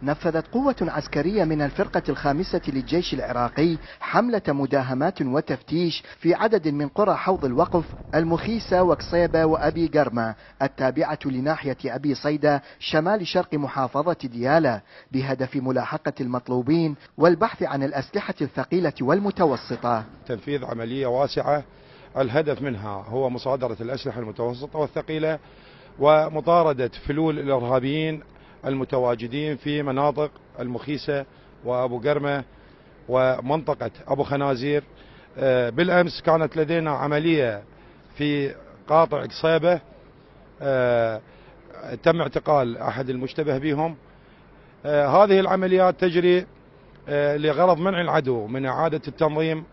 نفذت قوة عسكرية من الفرقة الخامسة للجيش العراقي حملة مداهمات وتفتيش في عدد من قرى حوض الوقف المخيسة وقصيبة وأبي قرمة التابعة لناحية أبي صيدة شمال شرق محافظة ديالى، بهدف ملاحقة المطلوبين والبحث عن الأسلحة الثقيلة والمتوسطة. تنفيذ عملية واسعة الهدف منها هو مصادرة الأسلحة المتوسطة والثقيلة ومطاردة فلول الإرهابيين المتواجدين في مناطق المخيسة وأبو قرمة ومنطقة أبو خنازير. بالأمس كانت لدينا عملية في قاطع قصيبة، تم اعتقال أحد المشتبه بهم. هذه العمليات تجري لغرض منع العدو من إعادة التنظيم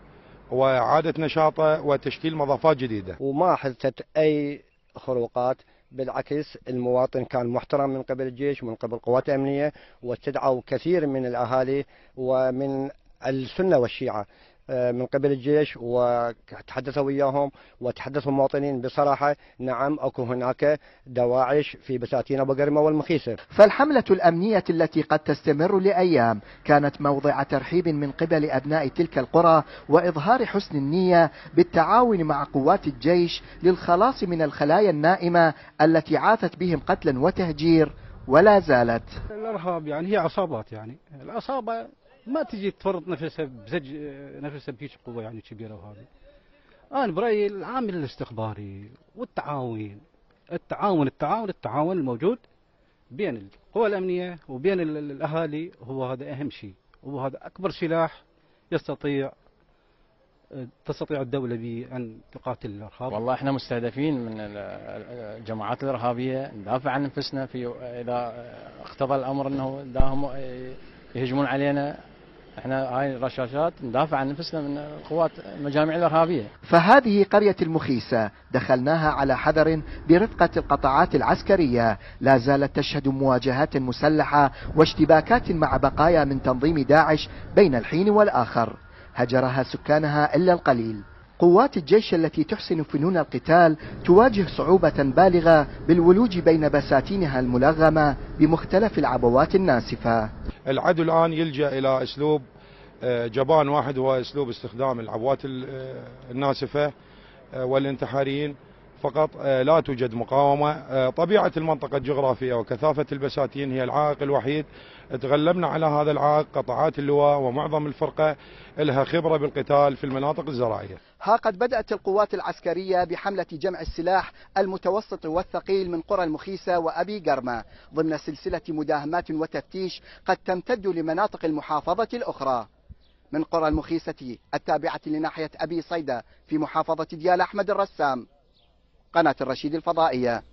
وإعادة نشاطه وتشكيل مضافات جديدة. وما حدثت أي خروقات، بالعكس المواطن كان محترم من قبل الجيش ومن قبل القوات الأمنية، واستدعوا كثير من الأهالي ومن السنة والشيعة من قبل الجيش وتحدثوا وياهم وتحدثوا المواطنين بصراحة. نعم أكو هناك دواعش في بساتين أبو قرمة والمخيسة. فالحملة الأمنية التي قد تستمر لأيام كانت موضع ترحيب من قبل أبناء تلك القرى وإظهار حسن النية بالتعاون مع قوات الجيش للخلاص من الخلايا النائمة التي عاثت بهم قتلا وتهجير ولا زالت. الإرهاب يعني هي عصابات، يعني العصابة ما تجي تفرض نفسها نفسها بهيج قوة يعني كبيرة. وهذه أنا برأيي العامل الاستخباري والتعاون الموجود بين القوى الأمنية وبين الأهالي هو هذا أهم شيء، وهذا أكبر سلاح تستطيع الدولة به أن تقاتل الإرهاب. والله احنا مستهدفين من الجماعات الإرهابية، ندافع عن نفسنا إذا اقتضى الأمر أنه داهم يهجمون علينا. احنا هاي الرشاشات ندافع عن نفسنا من القوات المجاميع الإرهابية. فهذه قرية المخيسة دخلناها على حذر برفقة القطاعات العسكرية، لا زالت تشهد مواجهات مسلحة واشتباكات مع بقايا من تنظيم داعش بين الحين والآخر، هجرها سكانها إلا القليل. قوات الجيش التي تحسن فنون القتال تواجه صعوبة بالغة بالولوج بين بساتينها الملغمة بمختلف العبوات الناسفة. العدو الآن يلجأ إلى أسلوب جبان واحد، هو أسلوب استخدام العبوات الناسفة والانتحاريين فقط، لا توجد مقاومة. طبيعة المنطقة الجغرافية وكثافة البساتين هي العائق الوحيد. تغلبنا على هذا العائق. قطاعات اللواء ومعظم الفرقة لها خبرة بالقتال في المناطق الزراعية. ها قد بدأت القوات العسكرية بحملة جمع السلاح المتوسط والثقيل من قرى المخيسة وأبي قرمة ضمن سلسلة مداهمات وتفتيش قد تمتد لمناطق المحافظة الأخرى. من قرى المخيسة التابعة لناحية أبي صيدة في محافظة ديالى، أحمد الرسام، قناة الرشيد الفضائية.